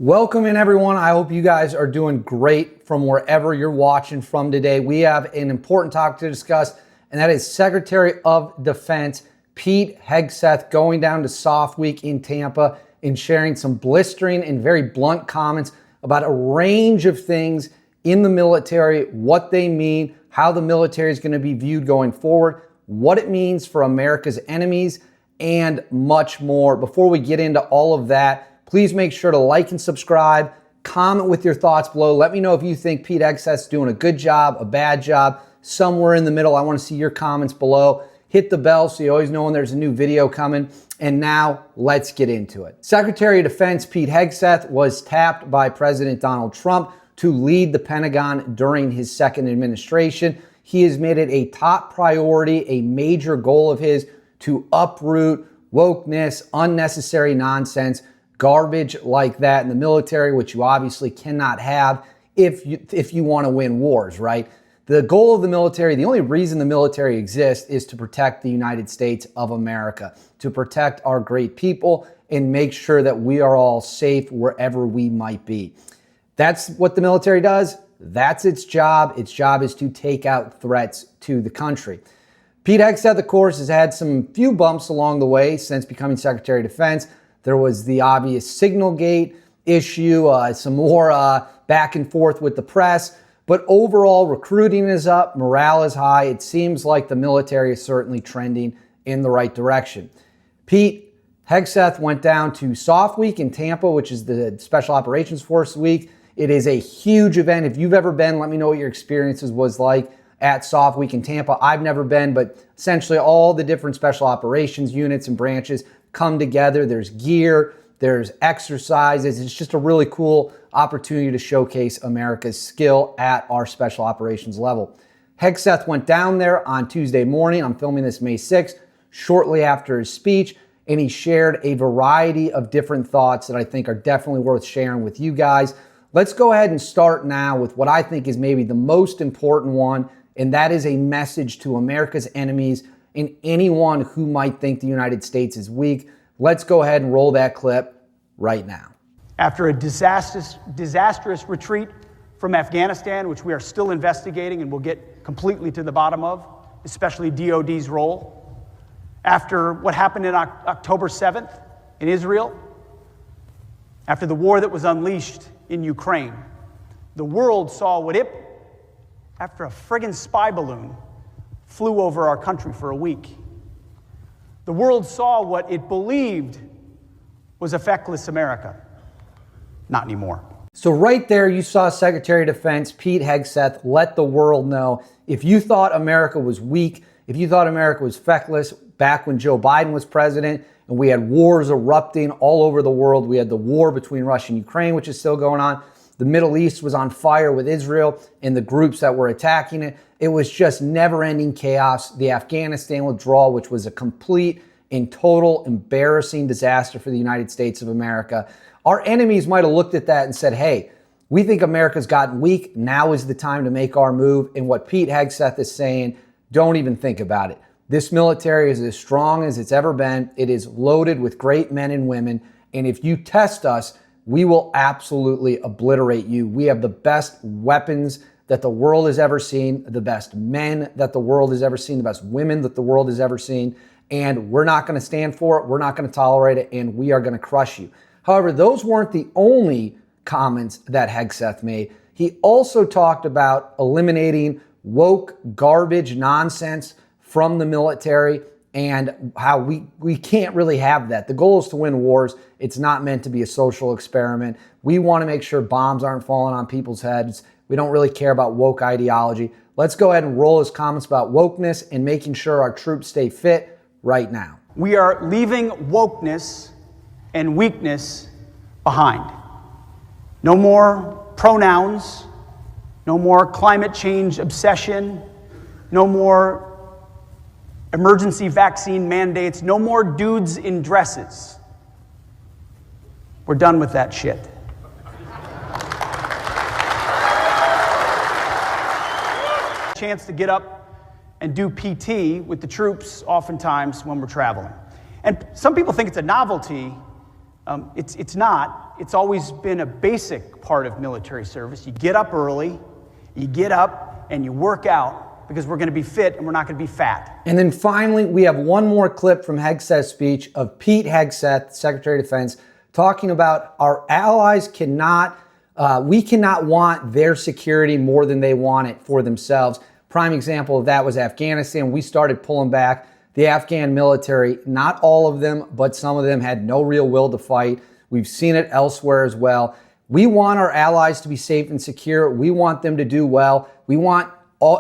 Welcome in, everyone. I hope you guys are doing great from wherever you're watching from today. We have an important topic to discuss, and that is Secretary of Defense Pete Hegseth going down to Soft Week in Tampa and sharing some blistering and very blunt comments about a range of things in the military, what they mean, how the military is going to be viewed going forward, what it means for America's enemies, and much more. Before we get into all of that, please make sure to like and subscribe, comment with your thoughts below. Let me know if you think Pete Hegseth's doing a good job, a bad job, somewhere in the middle. I want to see your comments below. Hit the bell so you always know when there's a new video coming. And now let's get into it. Secretary of Defense Pete Hegseth was tapped by President Donald Trump to lead the Pentagon during his second administration. He has made it a top priority, a major goal of his, to uproot wokeness, unnecessary nonsense, garbage like that in the military, which you obviously cannot have if you want to win wars, right? The goal of the military, the only reason the military exists is to protect the United States of America, to protect our great people and make sure that we are all safe wherever we might be. That's what the military does. That's its job. Its job is to take out threats to the country. Pete Hegseth, of course, has had some few bumps along the way since becoming Secretary of Defense. There was the obvious Signalgate issue, some more back and forth with the press. But overall, recruiting is up, morale is high. It seems like the military is certainly trending in the right direction. Pete Hegseth went down to Soft Week in Tampa, which is the Special Operations Force Week. It is a huge event. If you've ever been, let me know what your experiences was like at Soft Week in Tampa. I've never been, but essentially all the different special operations units and branches come together. There's gear, there's exercises. It's just a really cool opportunity to showcase America's skill at our special operations level. Hegseth went down there on Tuesday morning. I'm filming this May 6th, shortly after his speech, and he shared a variety of different thoughts that I think are definitely worth sharing with you guys. Let's go ahead and start now with what I think is maybe the most important one, and that is a message to America's enemies and anyone who might think the United States is weak. Let's go ahead and roll that clip right now. After a disastrous retreat from Afghanistan, which we are still investigating and will get completely to the bottom of, especially DOD's role, after what happened in October 7th in Israel, after the war that was unleashed in Ukraine, the world saw what it, after a friggin' spy balloon flew over our country for a week. The world saw what it believed was a feckless America. Not anymore. So right there, you saw Secretary of Defense Pete Hegseth let the world know, if you thought America was weak, if you thought America was feckless back when Joe Biden was president and we had wars erupting all over the world, we had the war between Russia and Ukraine, which is still going on. The Middle East was on fire with Israel and the groups that were attacking it. It was just never-ending chaos. The Afghanistan withdrawal, which was a complete and total embarrassing disaster for the United States of America. Our enemies might have looked at that and said, hey, we think America's gotten weak. Now is the time to make our move. And what Pete Hegseth is saying, don't even think about it. This military is as strong as it's ever been. It is loaded with great men and women. And if you test us, we will absolutely obliterate you. We have the best weapons that the world has ever seen, the best men that the world has ever seen, the best women that the world has ever seen. And we're not going to stand for it. We're not going to tolerate it. And we are going to crush you. However, those weren't the only comments that Hegseth made. He also talked about eliminating woke garbage nonsense from the military and how we can't really have that. The goal is to win wars. It's not meant to be a social experiment. We want to make sure bombs aren't falling on people's heads. We don't really care about woke ideology. Let's go ahead and roll his comments about wokeness and making sure our troops stay fit right now. We are leaving wokeness and weakness behind. No more pronouns, no more climate change obsession, no more emergency vaccine mandates, no more dudes in dresses. We're done with that shit. Chance to get up and do PT with the troops oftentimes when we're traveling. And some people think it's a novelty. It's not. it's always been a basic part of military service. You get up early, you get up and you work out because we're going to be fit and we're not going to be fat. And then finally, we have one more clip from Hegseth's speech of Pete Hegseth, Secretary of Defense, talking about our allies we cannot want their security more than they want it for themselves. Prime example of that was Afghanistan. We started pulling back the Afghan military. Not all of them, but some of them had no real will to fight. We've seen it elsewhere as well. We want our allies to be safe and secure. We want them to do well. We want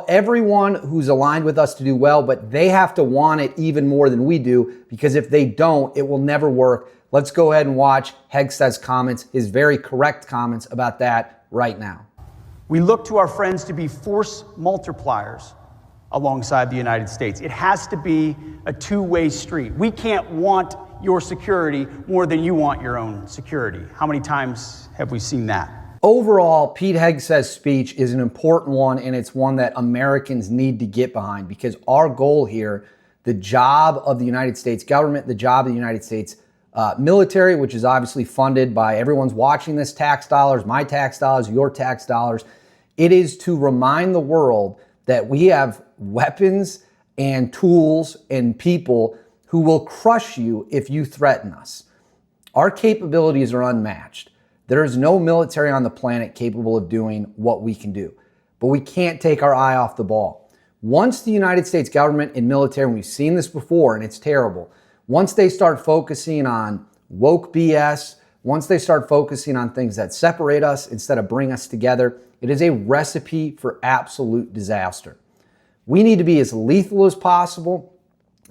everyone who's aligned with us to do well, but they have to want it even more than we do, because if they don't, it will never work. Let's go ahead and watch Hegseth's comments, his very correct comments about that right now. We look to our friends to be force multipliers alongside the United States. It has to be a two-way street. We can't want your security more than you want your own security. How many times have we seen that? Overall, Pete Hegseth's speech is an important one, and it's one that Americans need to get behind, because our goal here, the job of the United States government, the job of the United States military, which is obviously funded by everyone's watching this tax dollars, my tax dollars, your tax dollars, it is to remind the world that we have weapons and tools and people who will crush you if you threaten us. Our capabilities are unmatched. There is no military on the planet capable of doing what we can do, but we can't take our eye off the ball. Once the United States government and military, and we've seen this before and it's terrible, once they start focusing on woke BS, once they start focusing on things that separate us instead of bring us together, it is a recipe for absolute disaster. We need to be as lethal as possible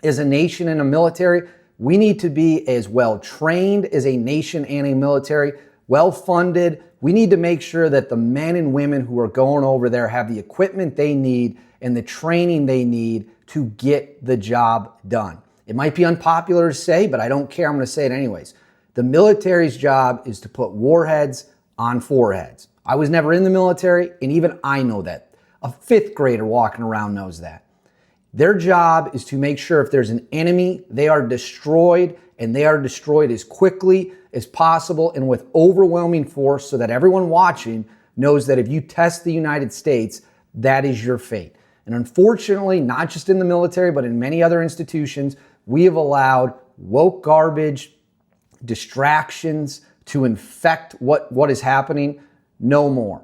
as a nation and a military. We need to be as well trained as a nation and a military, well funded. We need to make sure that the men and women who are going over there have the equipment they need and the training they need to get the job done. It might be unpopular to say, but I don't care. I'm going to say it anyways. The military's job is to put warheads on foreheads. I was never in the military, and even I know that. A fifth grader walking around knows that. Their job is to make sure if there's an enemy, they are destroyed, and they are destroyed as quickly as possible and with overwhelming force, so that everyone watching knows that if you test the United States, that is your fate. And unfortunately, not just in the military, but in many other institutions, we have allowed woke garbage, distractions to infect what is happening. No more.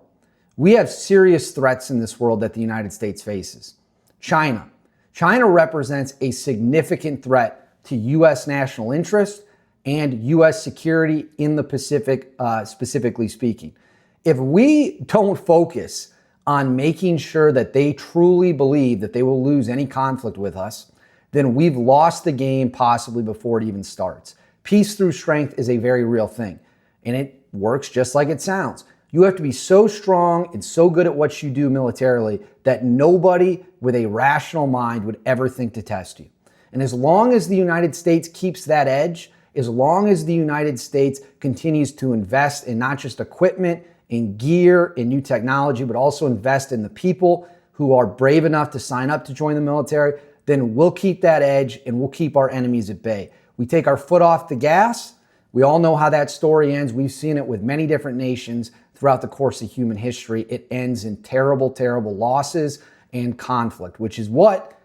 We have serious threats in this world that the United States faces. China. China represents a significant threat to U.S. national interest and U.S. security in the Pacific, specifically speaking. If we don't focus on making sure that they truly believe that they will lose any conflict with us, then we've lost the game possibly before it even starts. Peace through strength is a very real thing, and it works just like it sounds. You have to be so strong and so good at what you do militarily that nobody with a rational mind would ever think to test you. And as long as the United States keeps that edge, as long as the United States continues to invest in not just equipment, in gear, in new technology, but also invest in the people who are brave enough to sign up to join the military, then we'll keep that edge and we'll keep our enemies at bay. We take our foot off the gas. We all know how that story ends. We've seen it with many different nations throughout the course of human history. It ends in terrible, terrible losses and conflict, which is what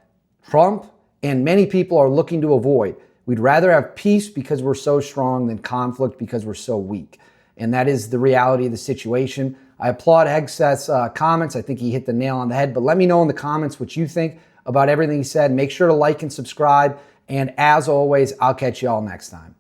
Trump and many people are looking to avoid. We'd rather have peace because we're so strong than conflict because we're so weak. And that is the reality of the situation. I applaud Hegseth's comments. I think he hit the nail on the head. But let me know in the comments what you think about everything he said. Make sure to like and subscribe. And as always, I'll catch you all next time.